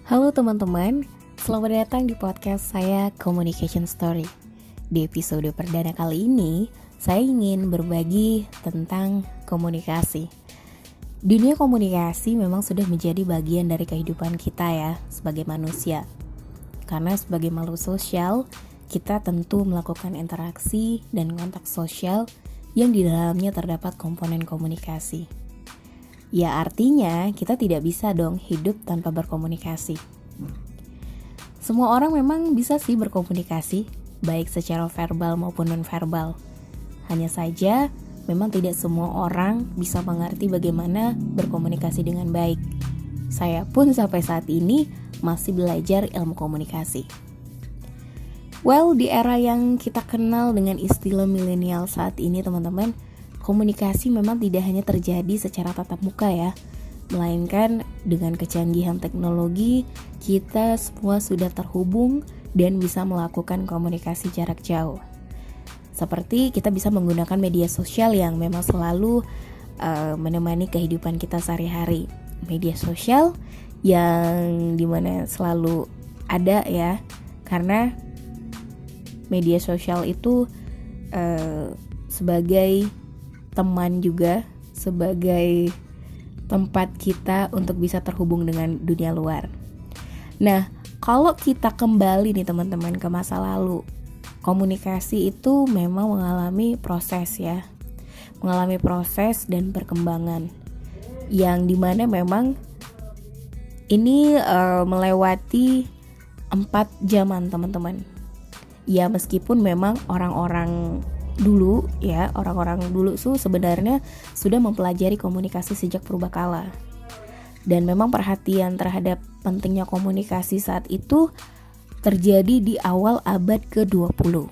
Halo teman-teman, selamat datang di podcast saya Communication Story. Di episode perdana kali ini, saya ingin berbagi tentang komunikasi. Dunia komunikasi memang sudah menjadi bagian dari kehidupan kita ya, sebagai manusia. Karena sebagai makhluk sosial, kita tentu melakukan interaksi dan kontak sosial yang di dalamnya terdapat komponen komunikasi. Ya artinya kita tidak bisa dong hidup tanpa berkomunikasi. Semua orang memang bisa sih berkomunikasi, baik secara verbal maupun non-verbal. Hanya saja memang tidak semua orang bisa mengerti bagaimana berkomunikasi dengan baik. Saya pun sampai saat ini masih belajar ilmu komunikasi. Well, di era yang kita kenal dengan istilah milenial saat ini teman-teman, komunikasi memang tidak hanya terjadi secara tatap muka ya, melainkan dengan kecanggihan teknologi, kita semua sudah terhubung dan bisa melakukan komunikasi jarak jauh. Seperti kita bisa menggunakan media sosial yang memang selalu menemani kehidupan kita sehari-hari. Media sosial yang dimana selalu ada ya, karena media sosial itu sebagai teman juga, sebagai tempat kita untuk bisa terhubung dengan dunia luar. Nah, kalau kita kembali nih teman-teman ke masa lalu, komunikasi itu memang mengalami proses ya, mengalami proses dan perkembangan yang dimana memang ini melewati 4 zaman teman-teman. Ya meskipun memang orang-orang dulu tuh sebenarnya sudah mempelajari komunikasi sejak purbakala. Dan memang perhatian terhadap pentingnya komunikasi saat itu terjadi di awal abad ke-20.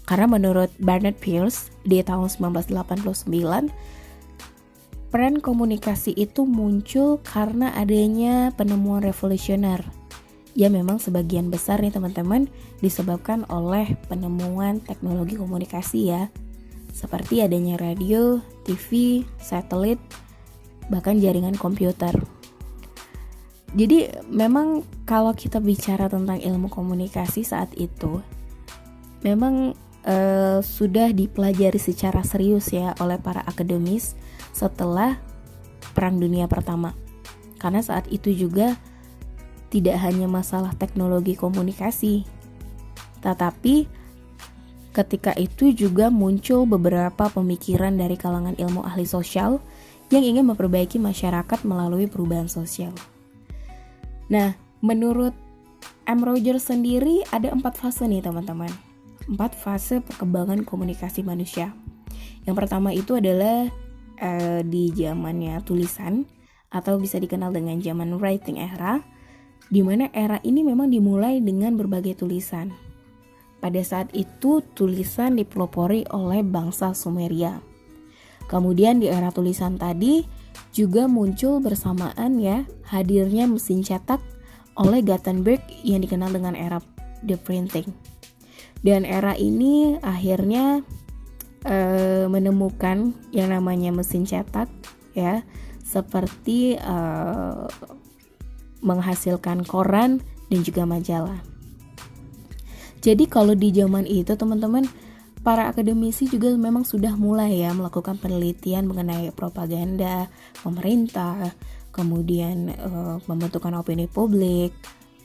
Karena menurut Bernard Peirce di tahun 1989, peran komunikasi itu muncul karena adanya penemuan revolusioner. Ya memang sebagian besar nih teman-teman disebabkan oleh penemuan teknologi komunikasi ya, seperti adanya radio, TV, satelit, bahkan jaringan komputer. Jadi memang kalau kita bicara tentang ilmu komunikasi saat itu, memang sudah dipelajari secara serius ya oleh para akademis setelah Perang Dunia Pertama. Karena saat itu juga tidak hanya masalah teknologi komunikasi, tetapi ketika itu juga muncul beberapa pemikiran dari kalangan ilmu ahli sosial yang ingin memperbaiki masyarakat melalui perubahan sosial. Nah, menurut M. Rogers sendiri ada 4 fase nih teman-teman. 4 fase perkembangan komunikasi manusia. Yang pertama itu adalah di zamannya tulisan atau bisa dikenal dengan zaman writing era, di mana era ini memang dimulai dengan berbagai tulisan. Pada saat itu tulisan dipelopori oleh bangsa Sumeria. Kemudian di era tulisan tadi juga muncul bersamaan ya hadirnya mesin cetak oleh Gutenberg yang dikenal dengan era the printing. Dan era ini akhirnya menemukan yang namanya mesin cetak ya, seperti menghasilkan koran dan juga majalah. Jadi kalau di zaman itu teman-teman, para akademisi juga memang sudah mulai ya melakukan penelitian mengenai propaganda pemerintah, kemudian pembentukan opini publik,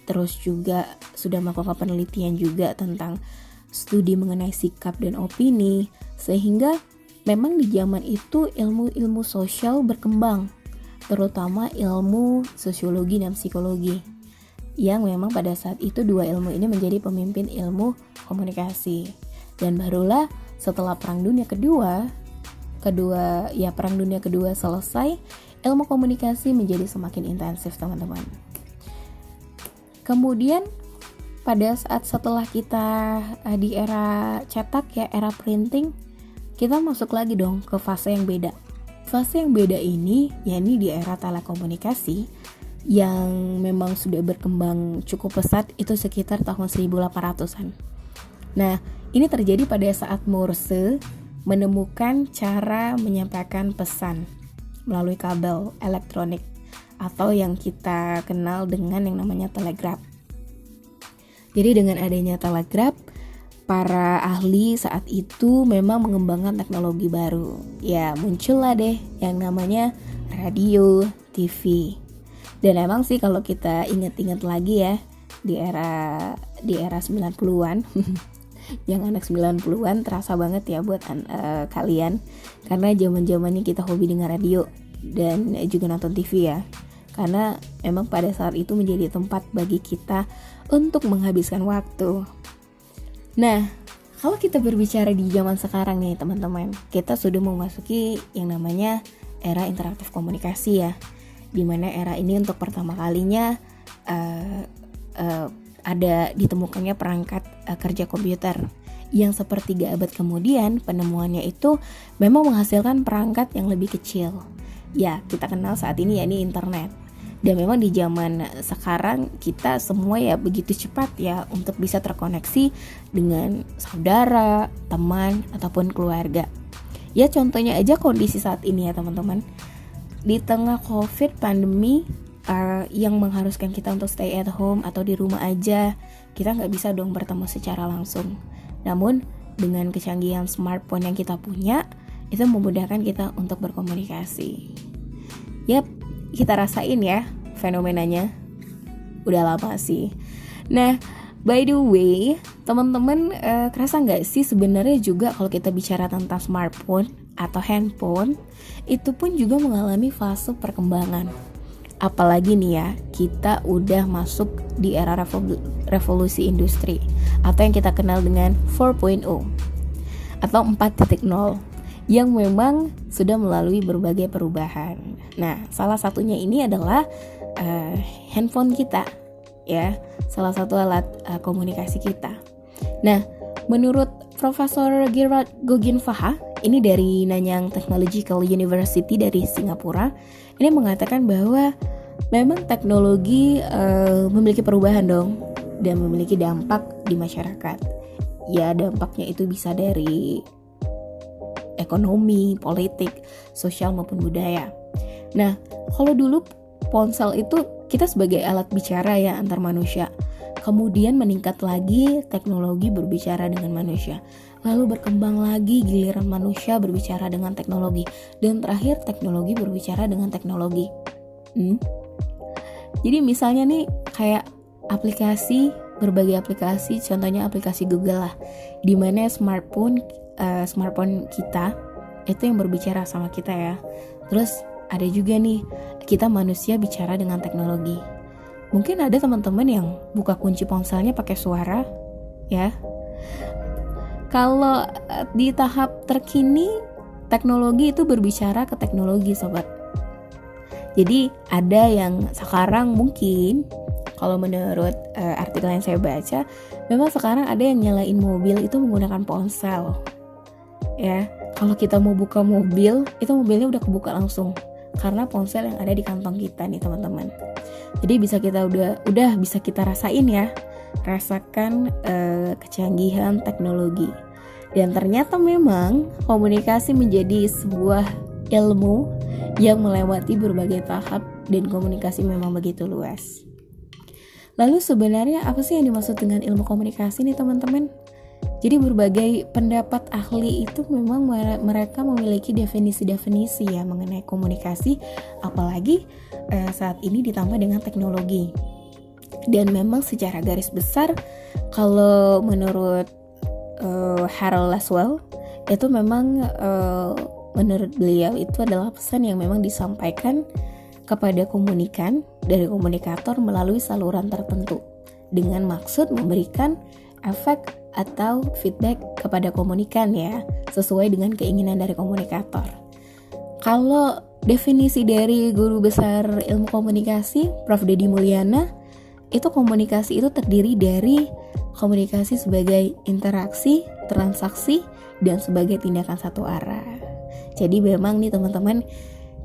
terus juga sudah melakukan penelitian juga tentang studi mengenai sikap dan opini, sehingga memang di zaman itu ilmu-ilmu sosial berkembang, terutama ilmu sosiologi dan psikologi, yang memang pada saat itu 2 ilmu ini menjadi pemimpin ilmu komunikasi. Dan barulah setelah Perang Dunia Kedua selesai, ilmu komunikasi menjadi semakin intensif teman-teman. Kemudian pada saat setelah kita di era cetak ya, era printing, kita masuk lagi dong ke fase yang beda. Fase yang beda ini, yakni di era telekomunikasi yang memang sudah berkembang cukup pesat, itu sekitar tahun 1800-an. Nah, ini terjadi pada saat Morse menemukan cara menyampaikan pesan melalui kabel elektronik atau yang kita kenal dengan yang namanya telegraf. Jadi dengan adanya telegraf, para ahli saat itu memang mengembangkan teknologi baru. Ya, muncullah deh yang namanya radio, TV. Dan emang sih kalau kita ingat-ingat lagi ya, di era 90-an yang anak 90-an terasa banget ya buat kalian, karena zaman-zamannya kita hobi dengar radio dan juga nonton TV ya. Karena memang pada saat itu menjadi tempat bagi kita untuk menghabiskan waktu. Nah, kalau kita berbicara di zaman sekarang nih teman-teman, kita sudah memasuki yang namanya era interaktif komunikasi ya, dimana era ini untuk pertama kalinya ada ditemukannya perangkat kerja komputer yang sepertiga abad kemudian penemuannya itu memang menghasilkan perangkat yang lebih kecil. Ya, kita kenal saat ini ya, ini internet. Dan memang di zaman sekarang kita semua ya begitu cepat ya untuk bisa terkoneksi dengan saudara, teman, ataupun keluarga. Ya contohnya aja kondisi saat ini ya teman-teman. Di tengah COVID pandemi yang mengharuskan kita untuk stay at home atau di rumah aja, kita nggak bisa dong bertemu secara langsung. Namun dengan kecanggihan smartphone yang kita punya, itu memudahkan kita untuk berkomunikasi. Yap, kita rasain ya fenomenanya. Udah lama sih. Nah, by the way, teman-teman kerasa nggak sih sebenarnya juga kalau kita bicara tentang smartphone atau handphone, itu pun juga mengalami fase perkembangan. Apalagi nih ya, kita udah masuk di era revolusi industri atau yang kita kenal dengan 4.0 atau 4.0 yang memang sudah melalui berbagai perubahan. Nah, salah satunya ini adalah handphone kita, ya, salah satu alat komunikasi kita. Nah, menurut Profesor Gerard Goginvaha, ini dari Nanyang Technological University dari Singapura, ini mengatakan bahwa memang teknologi memiliki perubahan dong dan memiliki dampak di masyarakat. Ya, dampaknya itu bisa dari ekonomi, politik, sosial maupun budaya. Nah, kalau dulu ponsel itu kita sebagai alat bicara ya antar manusia. Kemudian meningkat lagi teknologi berbicara dengan manusia. Lalu berkembang lagi giliran manusia berbicara dengan teknologi. Dan terakhir teknologi berbicara dengan teknologi. Jadi misalnya nih kayak aplikasi, berbagai aplikasi, contohnya aplikasi Google lah, dimana smartphone kita itu yang berbicara sama kita ya. Terus ada juga nih kita manusia bicara dengan teknologi. Mungkin ada teman-teman yang buka kunci ponselnya pakai suara ya. Kalau di tahap terkini teknologi itu berbicara ke teknologi sobat. Jadi ada yang sekarang mungkin kalau menurut artikel yang saya baca, memang sekarang ada yang nyalain mobil itu menggunakan ponsel. Ya, kalau kita mau buka mobil, itu mobilnya udah kebuka langsung karena ponsel yang ada di kantong kita nih teman-teman. Jadi bisa kita udah bisa kita rasain ya, rasakan kecanggihan teknologi. Dan ternyata memang komunikasi menjadi sebuah ilmu yang melewati berbagai tahap dan komunikasi memang begitu luas. Lalu sebenarnya apa sih yang dimaksud dengan ilmu komunikasi nih teman-teman? Jadi berbagai pendapat ahli itu memang mereka memiliki definisi-definisi ya mengenai komunikasi, apalagi saat ini ditambah dengan teknologi. Dan memang secara garis besar kalau menurut Harold Laswell itu memang menurut beliau itu adalah pesan yang memang disampaikan kepada komunikan dari komunikator melalui saluran tertentu dengan maksud memberikan efek atau feedback kepada komunikan ya, sesuai dengan keinginan dari komunikator. Kalau definisi dari guru besar ilmu komunikasi Prof. Deddy Mulyana, itu komunikasi itu terdiri dari komunikasi sebagai interaksi, transaksi, dan sebagai tindakan satu arah. Jadi memang nih teman-teman,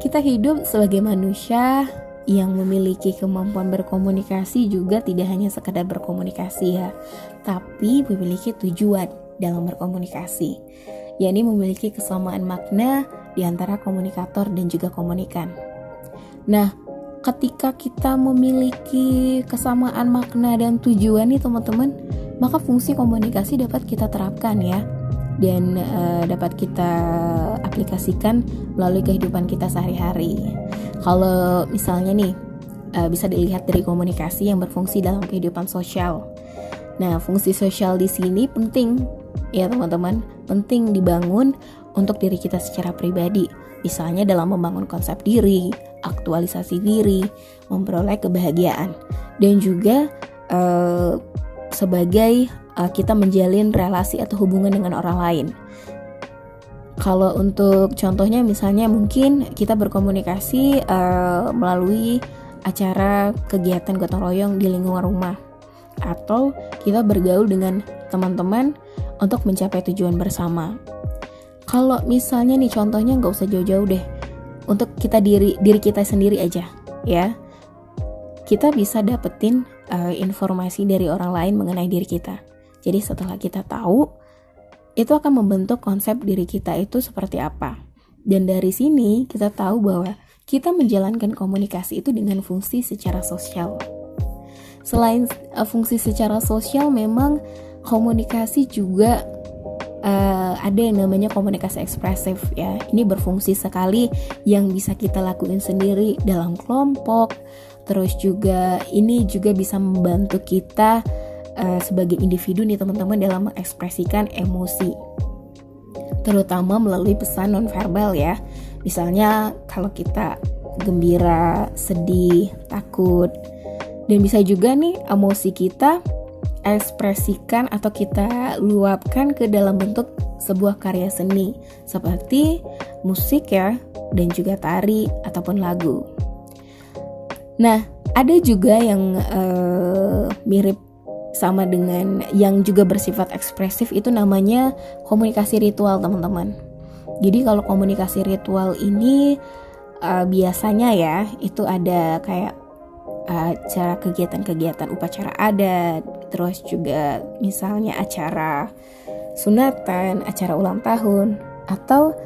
kita hidup sebagai manusia yang memiliki kemampuan berkomunikasi juga tidak hanya sekedar berkomunikasi ya, tapi memiliki tujuan dalam berkomunikasi, yakni memiliki kesamaan makna di antara komunikator dan juga komunikan. Nah, ketika kita memiliki kesamaan makna dan tujuan nih teman-teman, maka fungsi komunikasi dapat kita terapkan ya, dan dapat kita aplikasikan melalui kehidupan kita sehari-hari. Kalau misalnya nih, bisa dilihat dari komunikasi yang berfungsi dalam kehidupan sosial. Nah, fungsi sosial di sini penting ya teman-teman, penting dibangun untuk diri kita secara pribadi. Misalnya dalam membangun konsep diri, aktualisasi diri, memperoleh kebahagiaan, dan juga sebagai kita menjalin relasi atau hubungan dengan orang lain. Kalau untuk contohnya misalnya mungkin kita berkomunikasi melalui acara kegiatan gotong royong di lingkungan rumah, atau kita bergaul dengan teman-teman untuk mencapai tujuan bersama. Kalau misalnya nih contohnya nggak usah jauh-jauh deh, untuk kita diri kita sendiri aja ya, kita bisa dapetin informasi dari orang lain mengenai diri kita. Jadi setelah kita tahu, itu akan membentuk konsep diri kita itu seperti apa. Dan dari sini kita tahu bahwa kita menjalankan komunikasi itu dengan fungsi secara sosial. Selain fungsi secara sosial, memang komunikasi juga ada yang namanya komunikasi ekspresif ya. Ini berfungsi sekali, yang bisa kita lakuin sendiri dalam kelompok. Terus juga ini juga bisa membantu kita sebagai individu nih teman-teman dalam mengekspresikan emosi, terutama melalui pesan nonverbal ya. Misalnya kalau kita gembira, sedih, takut, dan bisa juga nih emosi kita ekspresikan atau kita luapkan ke dalam bentuk sebuah karya seni seperti musik ya, dan juga tari ataupun lagu. Nah, ada juga yang mirip sama dengan yang juga bersifat ekspresif, itu namanya komunikasi ritual teman-teman. Jadi kalau komunikasi ritual ini biasanya ya itu ada kayak acara kegiatan-kegiatan upacara adat, terus juga misalnya acara sunatan, acara ulang tahun, atau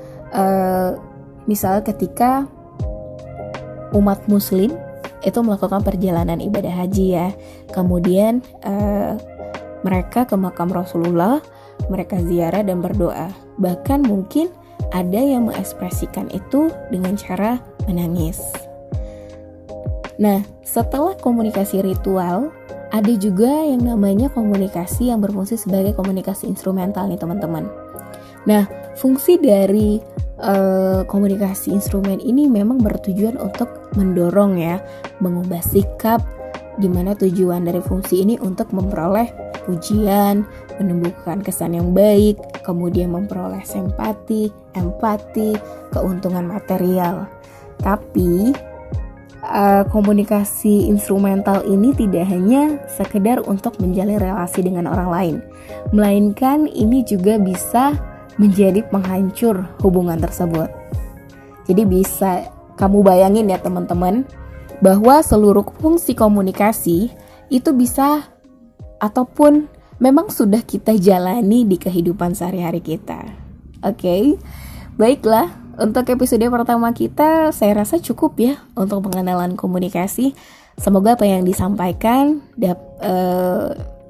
misal ketika umat muslim itu melakukan perjalanan ibadah haji ya, kemudian mereka ke makam Rasulullah, mereka ziarah dan berdoa. Bahkan mungkin ada yang mengekspresikan itu dengan cara menangis. Nah, setelah komunikasi ritual, ada juga yang namanya komunikasi yang berfungsi sebagai komunikasi instrumental nih teman-teman. Nah, fungsi dari komunikasi instrumen ini memang bertujuan untuk mendorong ya, mengubah sikap, di mana tujuan dari fungsi ini untuk memperoleh pujian, menumbuhkan kesan yang baik, kemudian memperoleh simpati, empati, keuntungan material. Tapi komunikasi instrumental ini tidak hanya sekedar untuk menjalin relasi dengan orang lain, melainkan ini juga bisa menjadi penghancur hubungan tersebut. Jadi bisa kamu bayangin ya teman-teman, bahwa seluruh fungsi komunikasi itu bisa ataupun memang sudah kita jalani di kehidupan sehari-hari kita. Oke, baiklah. Untuk episode pertama kita, saya rasa cukup ya untuk pengenalan komunikasi. Semoga apa yang disampaikan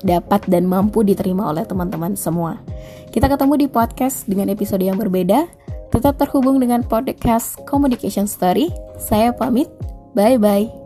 dapat dan mampu diterima oleh teman-teman semua. Kita ketemu di podcast dengan episode yang berbeda. Tetap terhubung dengan podcast Communication Story. Saya pamit, bye-bye.